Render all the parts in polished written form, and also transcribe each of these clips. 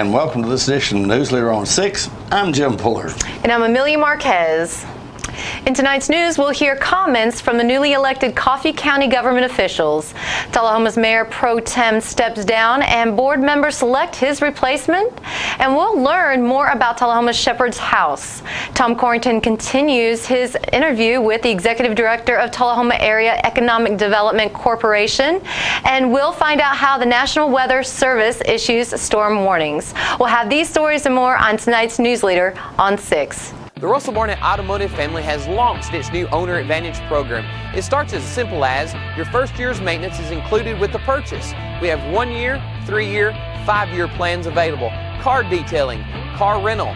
and welcome to this edition of News Leader on 6. I'm Jim Puller. And I'm Amelia Marquez. In tonight's news, we'll hear comments from the newly elected Coffee County government officials. Tullahoma's Mayor Pro Tem steps down and board members select his replacement. And we'll learn more about Tullahoma's Shepherd's House. Tom Corrington continues his interview with the Executive Director of Tullahoma Area Economic Development Corporation. And we'll find out how the National Weather Service issues storm warnings. We'll have these stories and more on tonight's News Leader on 6. The Russell Barnett Automotive family has launched its new Owner Advantage program. It starts as simple as your first year's maintenance is included with the purchase. We have 1 year, 3 year, 5 year plans available. Car detailing, car rental,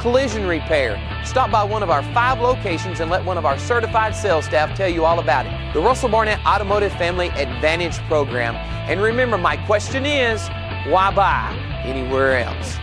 collision repair. Stop by one of our 5 locations and let one of our certified sales staff tell you all about it. The Russell Barnett Automotive Family Advantage program. And remember, my question is, why buy anywhere else?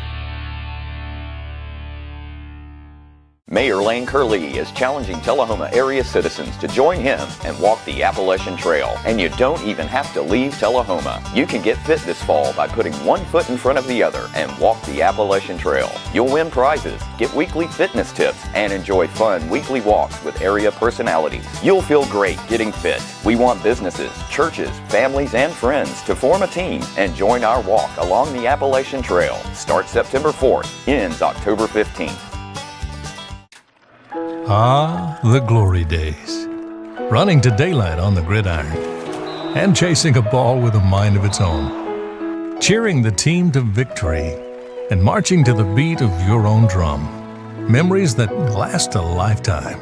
Mayor Lane Curley is challenging Tullahoma area citizens to join him and walk the Appalachian Trail. And you don't even have to leave Tullahoma. You can get fit this fall by putting one foot in front of the other and walk the Appalachian Trail. You'll win prizes, get weekly fitness tips, and enjoy fun weekly walks with area personalities. You'll feel great getting fit. We want businesses, churches, families, and friends to form a team and join our walk along the Appalachian Trail. Starts September 4th, ends October 15th. Ah, the glory days. Running to daylight on the gridiron and chasing a ball with a mind of its own. Cheering the team to victory and marching to the beat of your own drum. Memories that last a lifetime.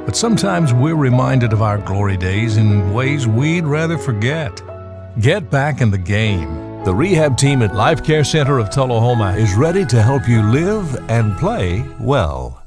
But sometimes we're reminded of our glory days in ways we'd rather forget. Get back in the game. The rehab team at Life Care Center of Tullahoma is ready to help you live and play well.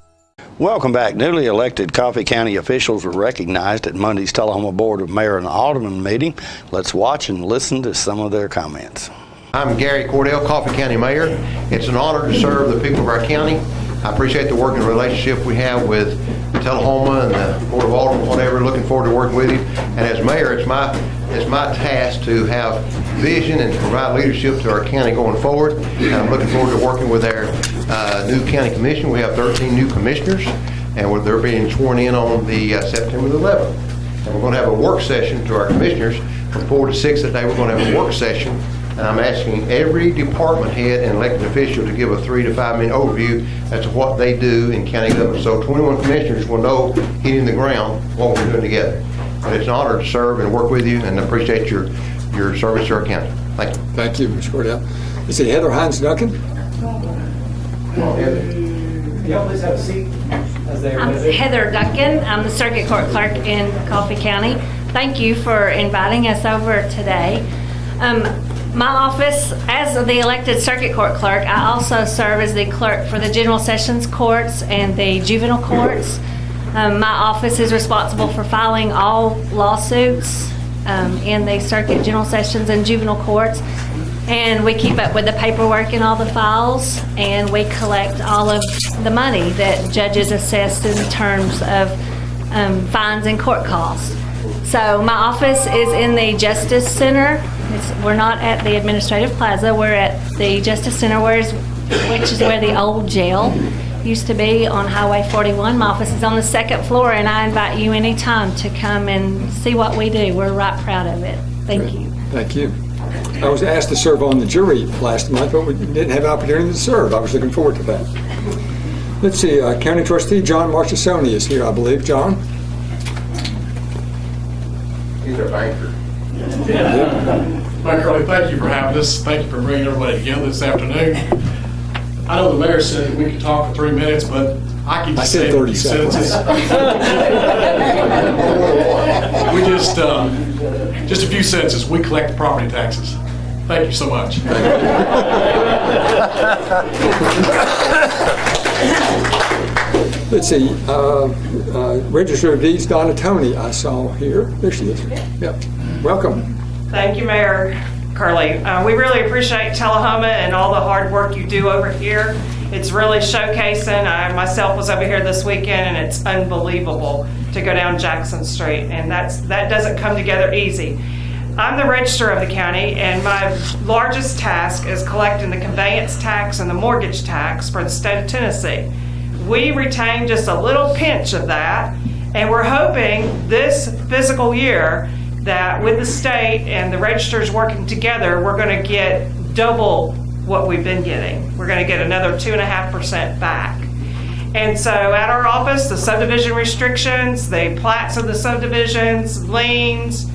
Welcome back. Newly elected Coffee County officials were recognized at Monday's Tullahoma Board of Mayor and Alderman meeting. Let's watch and listen to some of their comments. I'm Gary Cordell, Coffee County Mayor. It's an honor to serve the people of our county. I appreciate the working relationship we have with Tullahoma and the Board of Aldermen, whatever. Looking forward to working with you. And as mayor, it's my task to have vision and to provide leadership to our county going forward. And I'm looking forward to working with our new county commission. We have 13 new commissioners, and they're being sworn in on the September the 11th. And we're going to have a work session to our commissioners from 4 to 6 today. We're going to have a work session, and I'm asking every department head and elected official to give a 3 to 5 minute overview as to what they do in county government. So 21 commissioners will know, hitting the ground, what we're doing together. But it's an honor to serve and work with you, and appreciate your service to our county. Thank you. Thank you, Mr. Cordell. Is it Heather Hines Duncan? Come on, Heather. Y'all please have a seat. I'm Heather Duncan. I'm the Circuit Court Clerk in Coffee County. Thank you for inviting us over today. My office, as the elected Circuit Court Clerk, I also serve as the clerk for the General Sessions Courts and the Juvenile Courts. My office is responsible for filing all lawsuits in the Circuit, General Sessions, and Juvenile Courts. And we keep up with the paperwork in all the files, and we collect all of the money that judges assess in terms of fines and court costs. So my office is in the Justice Center. We're not at the Administrative Plaza. We're at the Justice Center, which is where the old jail used to be on Highway 41. My office is on the 2nd floor, and I invite you anytime to come and see what we do. We're right proud of it. Thank you. Thank you. I was asked to serve on the jury last month, but we didn't have an opportunity to serve. I was looking forward to that. Let's see, County Trustee John Marchesoni is here, I believe. John? He's our banker. Mike Curley, thank you for having us. Thank you for bringing everybody together this afternoon. I know the mayor said we could talk for 3 minutes, but I can just say 30 sentences. We just a few sentences. We collect the property taxes. Thank you so much. Let's see, Register of Deeds Donna Tony I saw here. There she is. Yep. Welcome. Thank you, Mayor Curley. We really appreciate Tullahoma and all the hard work you do over here. It's really showcasing. I myself was over here this weekend, and it's unbelievable to go down Jackson Street, and that doesn't come together easy. I'm the registrar of the county, and my largest task is collecting the conveyance tax and the mortgage tax for the state of Tennessee. We retain just a little pinch of that, and we're hoping this fiscal year that with the state and the registrars working together, we're going to get double what we've been getting. We're going to get another 2.5% back. And so at our office, the subdivision restrictions, the plats of the subdivisions, liens,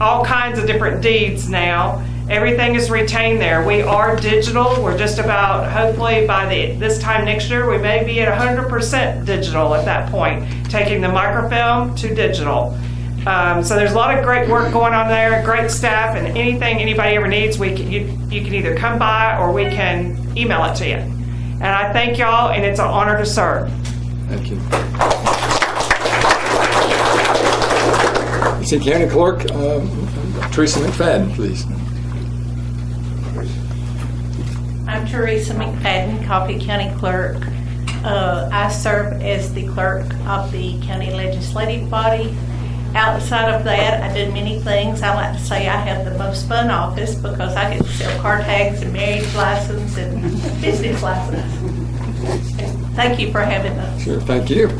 all kinds of different deeds now, everything is retained there. We are digital. We're just about, hopefully by this time next year, we may be at 100% digital at that point, taking the microfilm to digital. So there's a lot of great work going on there, great staff, and anything anybody ever needs, you can either come by or we can email it to you. And I thank y'all, and it's an honor to serve. Thank you. City County Clerk, Teresa McFadden, please. I'm Teresa McFadden, Coffee County Clerk. I serve as the clerk of the county legislative body. Outside of that, I do many things. I like to say I have the most fun office because I get to sell car tags and marriage license and business license. Thank you for having us. Sure, thank you.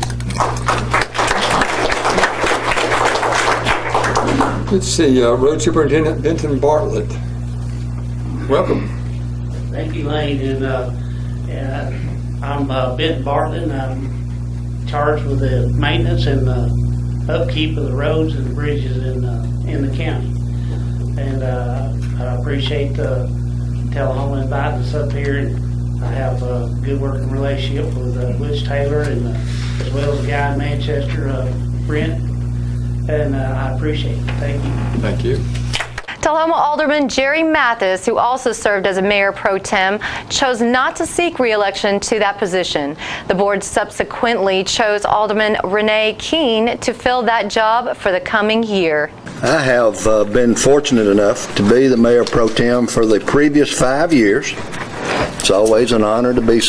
Let's see, Road Superintendent Benton Bartlett. Welcome. Thank you, Lane. And I'm Benton Bartlett, and I'm charged with the maintenance and upkeep of the roads and the bridges in the county. And I appreciate Tullahoma inviting us up here. And I have a good working relationship with Butch Taylor and as well as a guy in Manchester, Brent. And I appreciate it. Thank you. Thank you. Tullahoma Alderman Jerry Mathis, who also served as a mayor pro tem, chose not to seek re-election to that position. The board subsequently chose Alderman Renee Keene to fill that job for the coming year. I have been fortunate enough to be the mayor pro tem for the previous 5 years. It's always an honor to be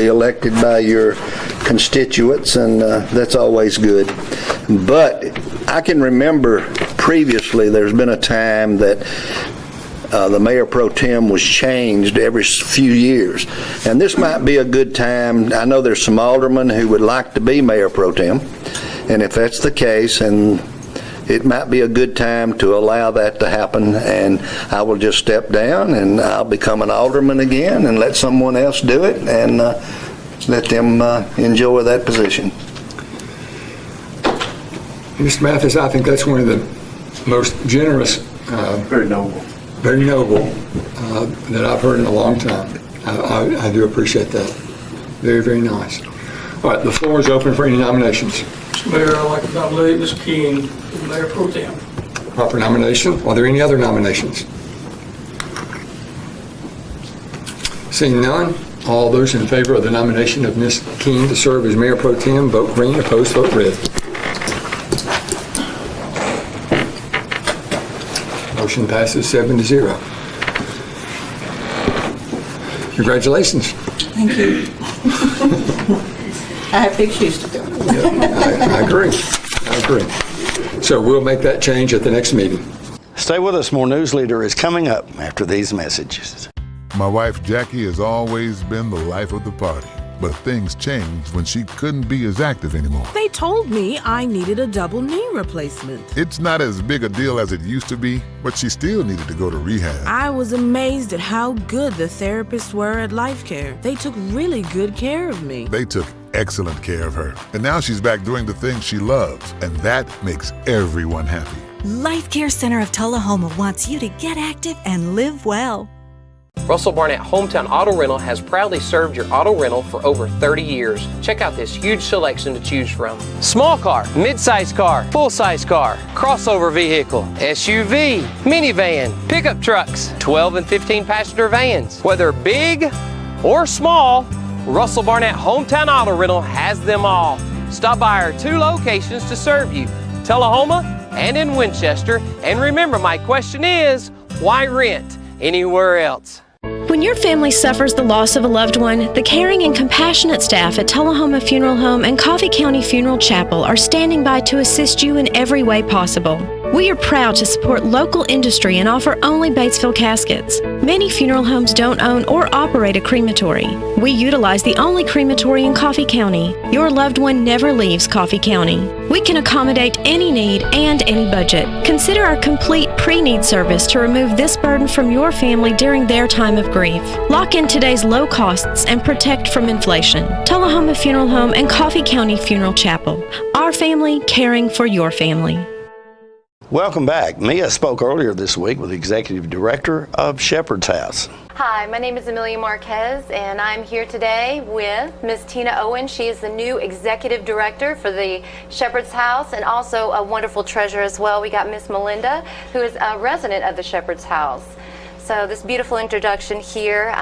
elected by your constituents, and that's always good. But I can remember previously there's been a time that the mayor pro tem was changed every few years. And this might be a good time. I know there's some aldermen who would like to be mayor pro tem. And if that's the case, and it might be a good time to allow that to happen, and I will just step down and I'll become an alderman again and let someone else do it and let them enjoy that position. Mr. Mathis, I think that's one of the most generous, very noble that I've heard in a long time. I do appreciate that. Very, very nice. All right, the floor is open for any nominations. Mr. Mayor, I'd like to nominate Ms. Keene as Mayor Pro Tem. Proper nomination. Are there any other nominations? Seeing none, all those in favor of the nomination of Ms. Keene to serve as Mayor Pro Tem, vote green. Opposed, vote red. Motion passes 7-0. Congratulations. Thank you. I have big shoes to fill. I agree. So we'll make that change at the next meeting. Stay with us. More News Leader is coming up after these messages. My wife Jackie has always been the life of the party, but things changed when she couldn't be as active anymore. They told me I needed a double knee replacement. It's not as big a deal as it used to be, but she still needed to go to rehab. I was amazed at how good the therapists were at Life Care. They took really good care of me. They took excellent care of her. And now she's back doing the things she loves, and that makes everyone happy. Life Care Center of Tullahoma wants you to get active and live well. Russell Barnett Hometown Auto Rental has proudly served your auto rental for over 30 years. Check out this huge selection to choose from. Small car, mid-size car, full-size car, crossover vehicle, SUV, minivan, pickup trucks, 12 and 15 passenger vans. Whether big or small, Russell Barnett Hometown Auto Rental has them all. Stop by our 2 locations to serve you, Tullahoma and in Winchester. And remember, my question is, why rent anywhere else? When your family suffers the loss of a loved one, the caring and compassionate staff at Tullahoma Funeral Home and Coffee County Funeral Chapel are standing by to assist you in every way possible. We are proud to support local industry and offer only Batesville caskets. Many funeral homes don't own or operate a crematory. We utilize the only crematory in Coffee County. Your loved one never leaves Coffee County. We can accommodate any need and any budget. Consider our complete pre-need service to remove this burden from your family during their time of grief. Lock in today's low costs and protect from inflation. Tullahoma Funeral Home and Coffee County Funeral Chapel. Our family caring for your family. Welcome back. Mia spoke earlier this week with the Executive Director of Shepherd's House. Hi, my name is Amelia Marquez, and I'm here today with Miss Tina Owen. She is the new Executive Director for the Shepherd's House and also a wonderful treasurer as well. We got Miss Melinda, who is a resident of the Shepherd's House. So this beautiful introduction here.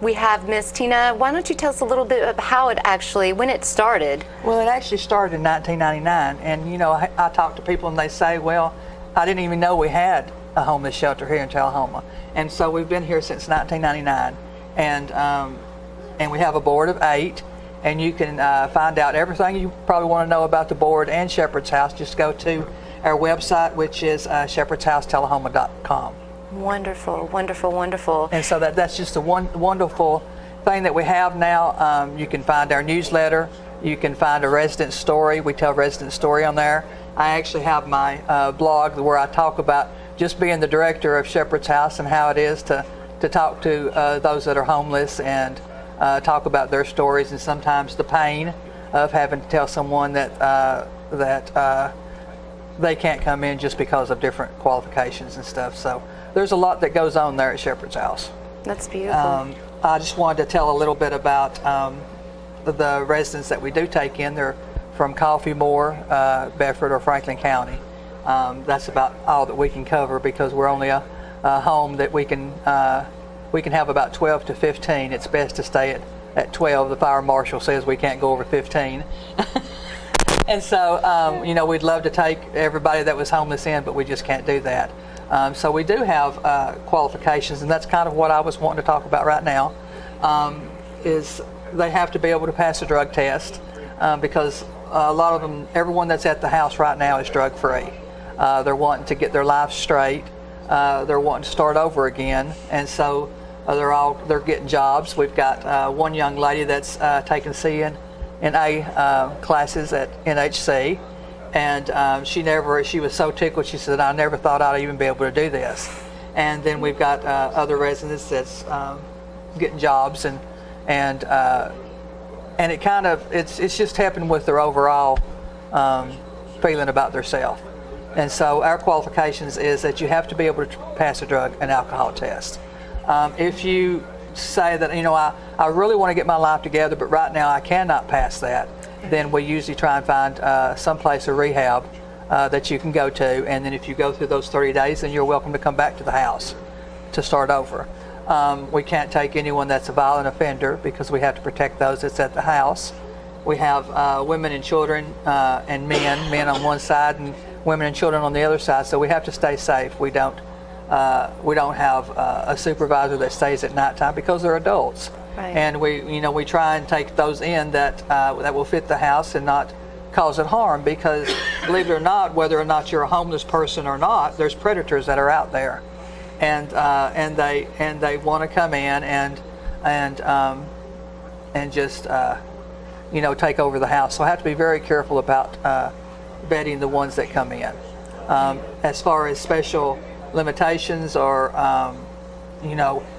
We have Miss Tina. Why don't you tell us a little bit about how it actually, when it started? Well, it actually started in 1999, and you know, I talk to people and they say, well, I didn't even know we had a homeless shelter here in Tullahoma. And so we've been here since 1999, and we have a board of 8, and you can find out everything you probably want to know about the board and Shepherd's House. Just go to our website, which is shepherdshousetullahoma.com. Wonderful, wonderful, wonderful. And so that's just a wonderful thing that we have now. You can find our newsletter. You can find a resident story. We tell resident story on there. I actually have my blog where I talk about just being the director of Shepherd's House and how it is to talk to those that are homeless and talk about their stories and sometimes the pain of having to tell someone that they can't come in just because of different qualifications and stuff. So there's a lot that goes on there at Shepherd's House. That's beautiful. I just wanted to tell a little bit about the residents that we do take in. They're from Coffee, Moore, Bedford, or Franklin County. That's about all that we can cover because we're only a home that we can have about 12 to 15. It's best to stay at 12. The fire marshal says we can't go over 15. And so, you know, we'd love to take everybody that was homeless in, but we just can't do that. So we do have qualifications, and that's kind of what I was wanting to talk about right now, is they have to be able to pass a drug test because a lot of them, everyone that's at the house right now is drug-free. They're wanting to get their life straight. They're wanting to start over again, and so they're getting jobs. We've got one young lady that's taking CNA classes at NHC. And she was so tickled, she said, I never thought I'd even be able to do this. And then we've got other residents that's getting jobs, and it kind of, it's just happened with their overall feeling about themselves. And so our qualifications is that you have to be able to pass a drug and alcohol test. If you say that, you know, I really want to get my life together, but right now I cannot pass that, then we usually try and find some place of rehab that you can go to, and then if you go through those 30 days, then you're welcome to come back to the house to start over. We can't take anyone that's a violent offender because we have to protect those that's at the house. We have women and children and men on one side and women and children on the other side, so we have to stay safe. We don't have a supervisor that stays at nighttime because they're adults. Right. And we try and take those in that will fit the house and not cause it harm, because believe it or not, whether or not you're a homeless person or not, there's predators that are out there, and they want to come in and just take over the house. So I have to be very careful about vetting the ones that come in. As far as special limitations, or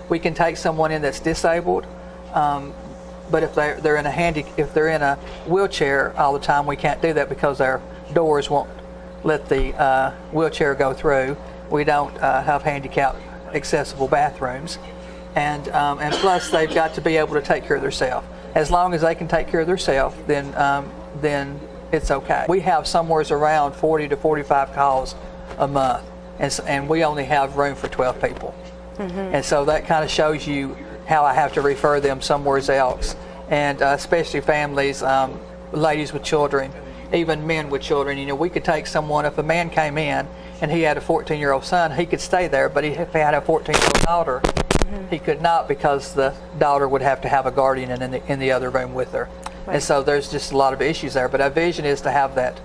we can take someone in that's disabled. But if they're in a wheelchair all the time, we can't do that because our doors won't let the wheelchair go through. We don't have handicap accessible bathrooms, and plus they've got to be able to take care of themselves. As long as they can take care of themselves, then it's okay. We have somewhere around 40 to 45 calls a month, and we only have room for 12 people. Mm-hmm. And so that kind of shows you how I have to refer them somewhere else, and especially families, ladies with children, even men with children. We could take someone, if a man came in and he had a 14-year-old son, he could stay there, but if he had a 14-year-old daughter, He could not because the daughter would have to have a guardian in the other room with her. Right. And so there's just a lot of issues there. But our vision is to have that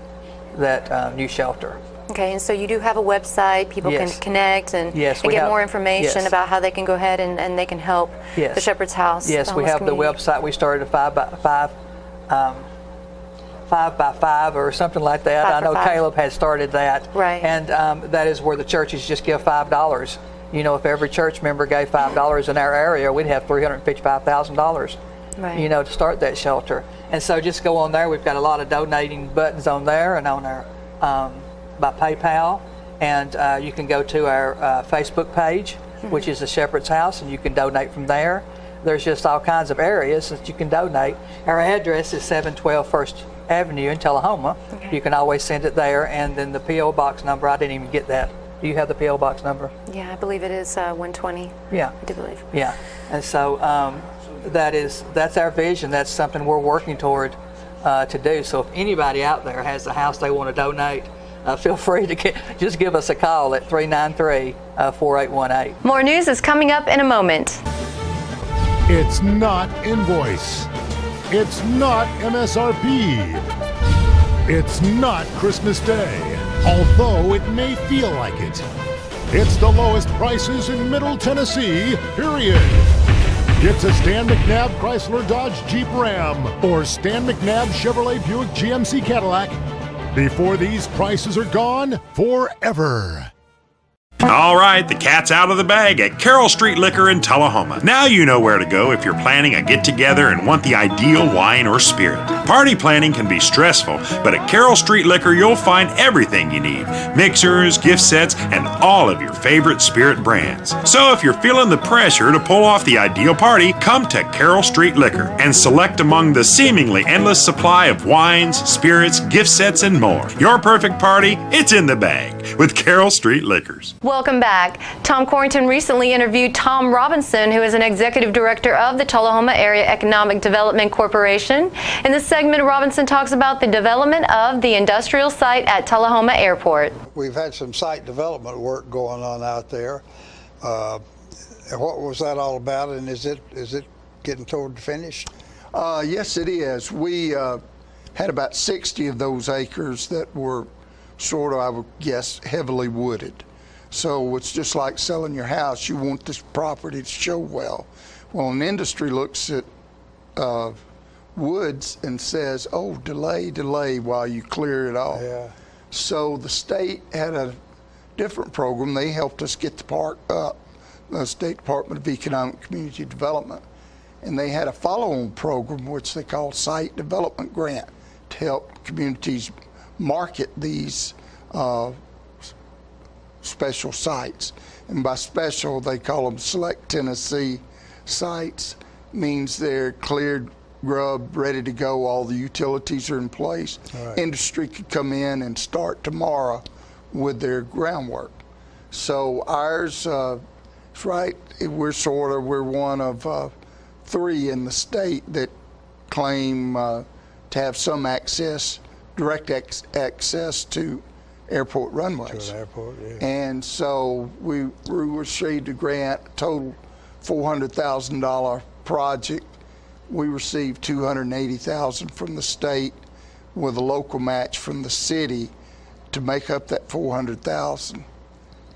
new shelter. Okay, and so you do have a website, people Yes. can connect and, Yes, and we get have- more information yes. about how they can go ahead and they can help Yes. the Shepherd's House. Yes, we homeless have the community. website. We started a 5x5 or something like that. 5 I for know 5. Caleb has started that. Right. And that is where the churches just give $5. You know, if every church member gave $5 in our area, we'd have $355,000. Right. You know, to start that shelter. And so just go on there. We've got a lot of donating buttons on there and on our by PayPal. And you can go to our Facebook page, which is the Shepherd's House, and you can donate from there. There's just all kinds of areas that you can donate. Our address is 712 First Avenue in Tullahoma. Okay. You can always send it there. And then the P.O. Box number, I didn't even get that. Do you have the P.O. Box number? Yeah, I believe it is 120. Yeah. I do believe. Yeah. And so that's our vision. That's something we're working toward to do. So if anybody out there has a house they want to donate, feel free to just give us a call at 393-4818. More news is coming up in a moment. It's not invoice. It's not MSRP. It's not Christmas Day, although it may feel like it. It's the lowest prices in Middle Tennessee, period. Get to Stan McNabb Chrysler Dodge Jeep Ram or Stan McNabb Chevrolet Buick GMC Cadillac before these prices are gone forever. All right, the cat's out of the bag at Carroll Street Liquor in Tullahoma. Now you know where to go if you're planning a get-together and want the ideal wine or spirit. Party planning can be stressful, but at Carroll Street Liquor you'll find everything you need. Mixers, gift sets, and all of your favorite spirit brands. So if you're feeling the pressure to pull off the ideal party, come to Carroll Street Liquor and select among the seemingly endless supply of wines, spirits, gift sets, and more. Your perfect party, it's in the bag with Carroll Street Liquors. Welcome back. Tom Corrington recently interviewed Tom Robinson, who is an executive director of the Tullahoma Area Economic Development Corporation. In this segment, Robinson talks about the development of the industrial site at Tullahoma Airport. We've had some site development work going on out there. What was that all about, and is it getting toward the finish? Yes, it is. We had about 60 of those acres that were sort of, I would guess, heavily wooded. So it's just like selling your house. You want this property to show well. Well, an industry looks at woods and says, oh, delay while you clear it off. Yeah. So the state had a different program. They helped us get the park up, the State Department of Economic Community Development. And they had a follow-on program, which they called Site Development Grant, to help communities market these special sites. And by special, they call them Select Tennessee sites. Means they're cleared, grubbed, ready to go. All the utilities are in place. Right. Industry could come in and start tomorrow with their groundwork. So ours, it's right, we're one of 3 in the state that claim to have some access, direct access to airport runways. To an airport, yeah. And so we received a grant, total $400,000 project. We received $280,000 from the state with a local match from the city to make up that $400,000.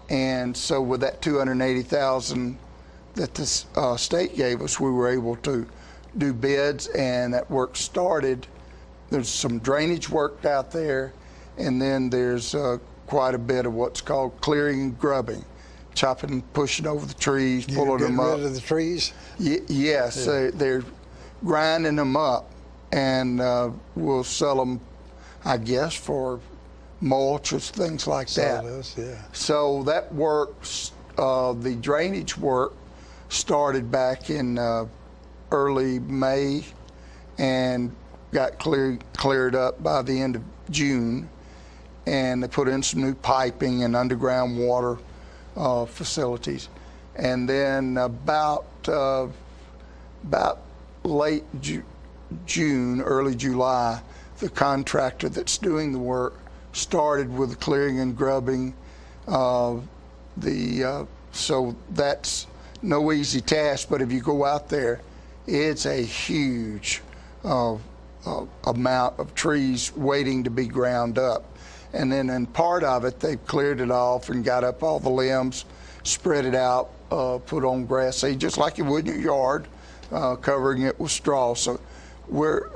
And so with that $280,000 that the state gave us, we were able to do bids, and that work started. There's some drainage work out there, and then there's quite a bit of what's called clearing and grubbing, chopping, pushing over the trees, pulling them up. Rid of the trees? Yes, Yeah. they're grinding them up, and we'll sell them, I guess, for mulch or things like that. Yeah. So that works, the drainage work started back in early May and got cleared up by the end of June, and they put in some new piping and underground water facilities. And then about late June, early July, the contractor that's doing the work started with the clearing and grubbing. So that's no easy task, but if you go out there, it's a huge amount of trees waiting to be ground up. And then in part of it, they've cleared it off and got up all the limbs, spread it out, put on grass seed, just like you would in your yard, covering it with straw. So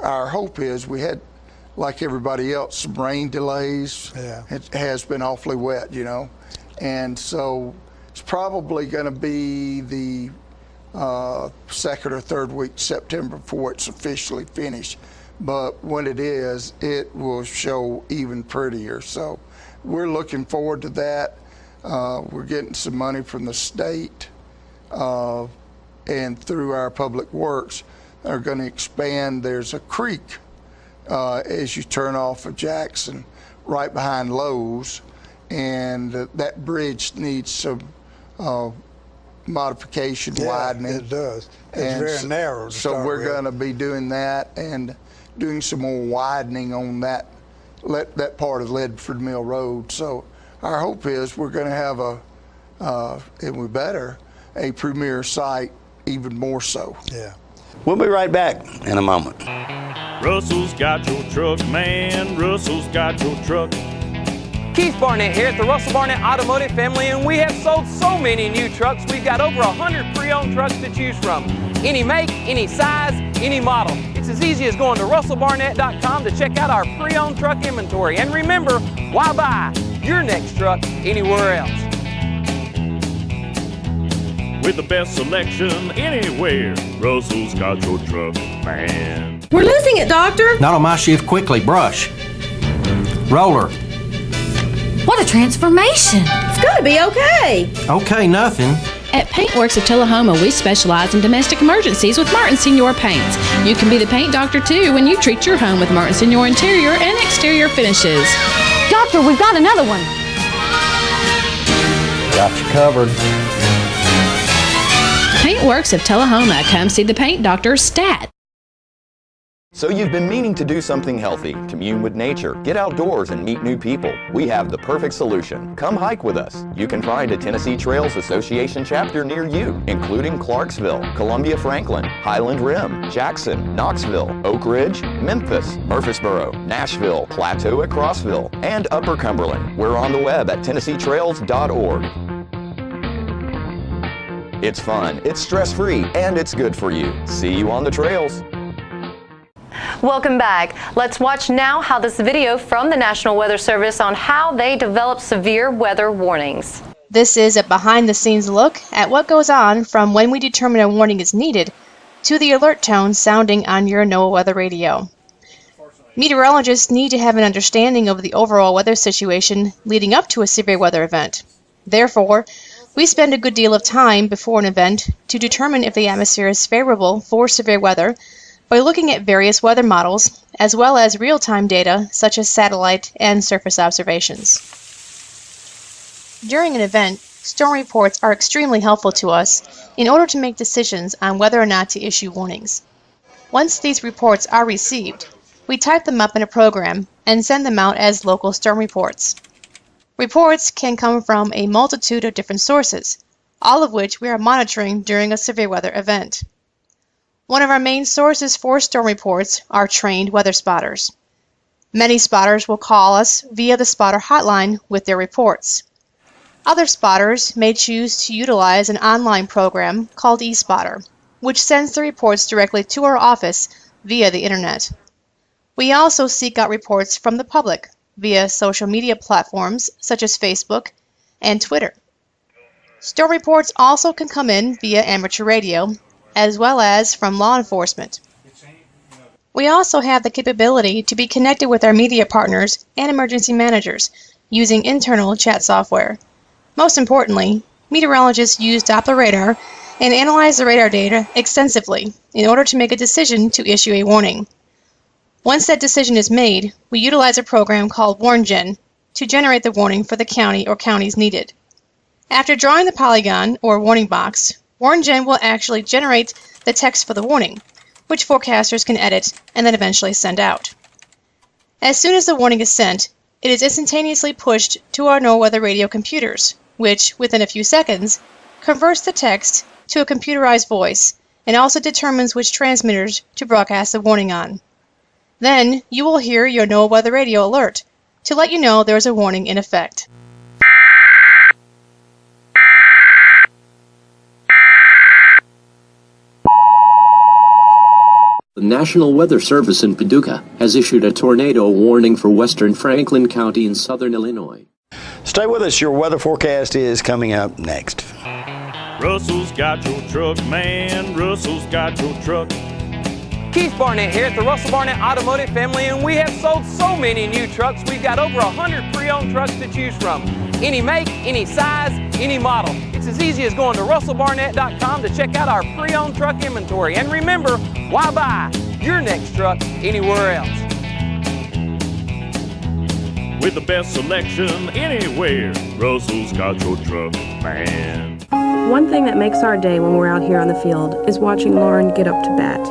our hope is, we had, like everybody else, some rain delays. Yeah. It has been awfully wet, you know. And so it's probably going to be the second or third week September before it's officially finished. But when it is, it will show even prettier. So we're looking forward to that. We're getting some money from the state and through our public works. They're going to expand. There's a creek as you turn off of Jackson right behind Lowe's, and that bridge needs some modification, widening. It does. It's very narrow. So we're going to be doing that and doing some more widening on that part of Ledford Mill Road. So our hope is we're going to have and we better, a premier site, even more so. Yeah. We'll be right back in a moment. Russell's got your truck, man. Russell's got your truck. Keith Barnett here at the Russell Barnett Automotive family, and we have sold so many new trucks. We've got over 100 pre-owned trucks to choose from. Any make, any size, any model. It's as easy as going to russellbarnett.com to check out our pre-owned truck inventory. And remember, why buy your next truck anywhere else? With the best selection anywhere, Russell's got your truck, man. We're losing it, Doctor. Not on my shift. Quickly, brush. Roller. What a transformation. It's gonna be okay. Okay, nothing. At Paintworks of Tullahoma, we specialize in domestic emergencies with Martin Senior Paints. You can be the paint doctor too when you treat your home with Martin Senior interior and exterior finishes. Doctor, we've got another one. Got you covered. Paintworks of Tullahoma. Come see the paint doctor, Stat. So you've been meaning to do something healthy, commune with nature, get outdoors and meet new people. We have the perfect solution. Come hike with us. You can find a Tennessee Trails Association chapter near you, including Clarksville, Columbia Franklin, Highland Rim, Jackson, Knoxville, Oak Ridge, Memphis, Murfreesboro, Nashville, Plateau at Crossville, and Upper Cumberland. We're on the web at TennesseeTrails.org. It's fun, it's stress-free, and it's good for you. See you on the trails. Welcome back. Let's watch now how this video from the National Weather Service on how they develop severe weather warnings. This is a behind-the-scenes look at what goes on from when we determine a warning is needed to the alert tone sounding on your NOAA weather radio. Meteorologists need to have an understanding of the overall weather situation leading up to a severe weather event. Therefore, we spend a good deal of time before an event to determine if the atmosphere is favorable for severe weather by looking at various weather models, as well as real-time data such as satellite and surface observations. During an event, storm reports are extremely helpful to us in order to make decisions on whether or not to issue warnings. Once these reports are received, we type them up in a program and send them out as local storm reports. Reports can come from a multitude of different sources, all of which we are monitoring during a severe weather event. One of our main sources for storm reports are trained weather spotters. Many spotters will call us via the spotter hotline with their reports. Other spotters may choose to utilize an online program called eSpotter, which sends the reports directly to our office via the internet. We also seek out reports from the public via social media platforms such as Facebook and Twitter. Storm reports also can come in via amateur radio, as well as from law enforcement. We also have the capability to be connected with our media partners and emergency managers using internal chat software. Most importantly, meteorologists use Doppler radar and analyze the radar data extensively in order to make a decision to issue a warning. Once that decision is made, we utilize a program called WarnGen to generate the warning for the county or counties needed. After drawing the polygon or warning box, WarnGen will actually generate the text for the warning, which forecasters can edit and then eventually send out. As soon as the warning is sent, it is instantaneously pushed to our NOAA weather radio computers, which, within a few seconds, converts the text to a computerized voice and also determines which transmitters to broadcast the warning on. Then you will hear your NOAA Weather Radio alert to let you know there is a warning in effect. The National Weather Service in Paducah has issued a tornado warning for western Franklin County in southern Illinois. Stay with us. Your weather forecast is coming up next. Russell's got your truck, man. Russell's got your truck. Keith Barnett here at the Russell Barnett Automotive family, and we have sold so many new trucks. We've got over 100 pre-owned trucks to choose from. Any make, any size, any model. It's as easy as going to russellbarnett.com to check out our pre-owned truck inventory. And remember, why buy your next truck anywhere else? With the best selection anywhere, Russell's got your truck, man. One thing that makes our day when we're out here on the field is watching Lauren get up to bat.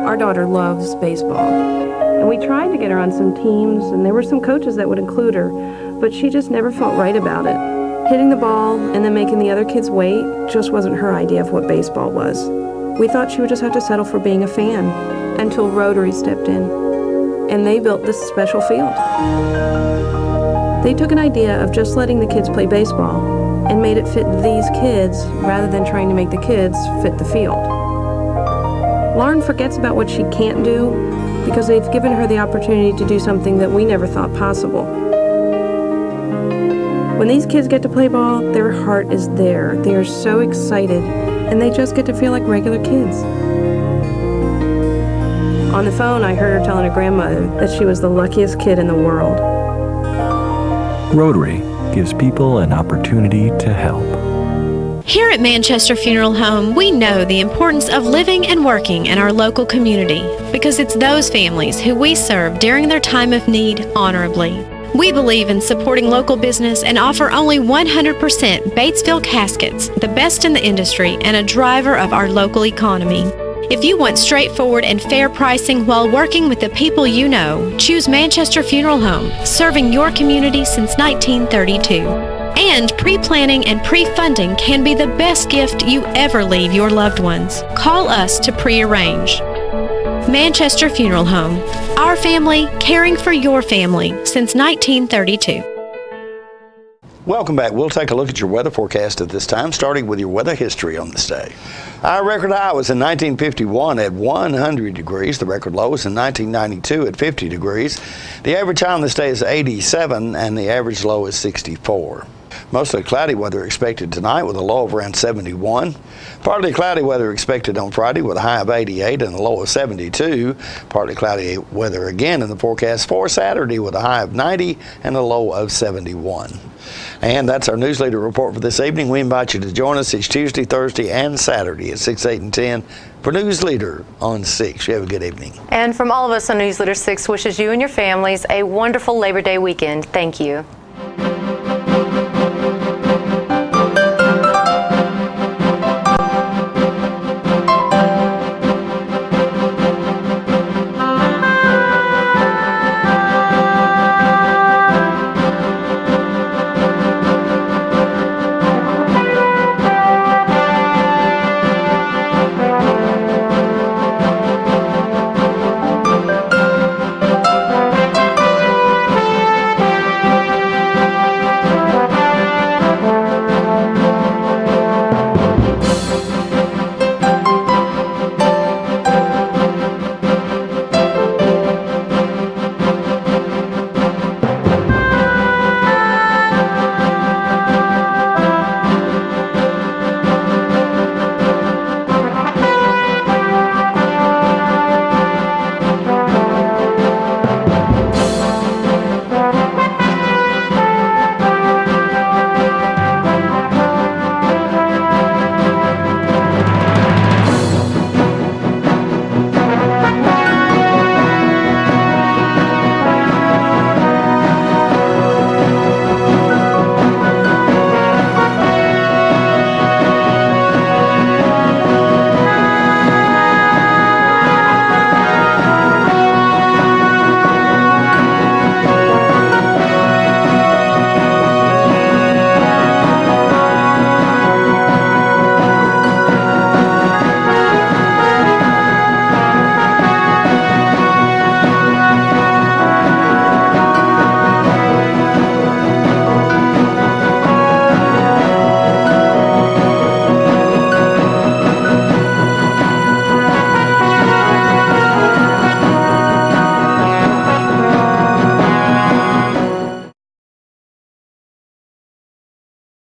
Our daughter loves baseball, and we tried to get her on some teams, and there were some coaches that would include her, but she just never felt right about it. Hitting the ball and then making the other kids wait just wasn't her idea of what baseball was. We thought she would just have to settle for being a fan, until Rotary stepped in, and they built this special field. They took an idea of just letting the kids play baseball and made it fit these kids rather than trying to make the kids fit the field. Lauren forgets about what she can't do because they've given her the opportunity to do something that we never thought possible. When these kids get to play ball, their heart is there. They are so excited, and they just get to feel like regular kids. On the phone, I heard her telling her grandmother that she was the luckiest kid in the world. Rotary gives people an opportunity to help. Here at Manchester Funeral Home, we know the importance of living and working in our local community because it's those families who we serve during their time of need honorably. We believe in supporting local business and offer only 100% Batesville caskets, the best in the industry and a driver of our local economy. If you want straightforward and fair pricing while working with the people you know, choose Manchester Funeral Home, serving your community since 1932. And pre-planning and pre-funding can be the best gift you ever leave your loved ones. Call us to pre-arrange. Manchester Funeral Home. Our family, caring for your family since 1932. Welcome back. We'll take a look at your weather forecast at this time, starting with your weather history on this day. Our record high was in 1951 at 100 degrees. The record low was in 1992 at 50 degrees. The average high on this day is 87, and the average low is 64. Mostly cloudy weather expected tonight with a low of around 71. Partly cloudy weather expected on Friday with a high of 88 and a low of 72. Partly cloudy weather again in the forecast for Saturday with a high of 90 and a low of 71. And that's our News Leader report for this evening. We invite you to join us each Tuesday, Thursday, and Saturday at 6, 8, and 10 for News Leader on 6. You have a good evening. And from all of us on News Leader 6 wishes you and your families a wonderful Labor Day weekend. Thank you.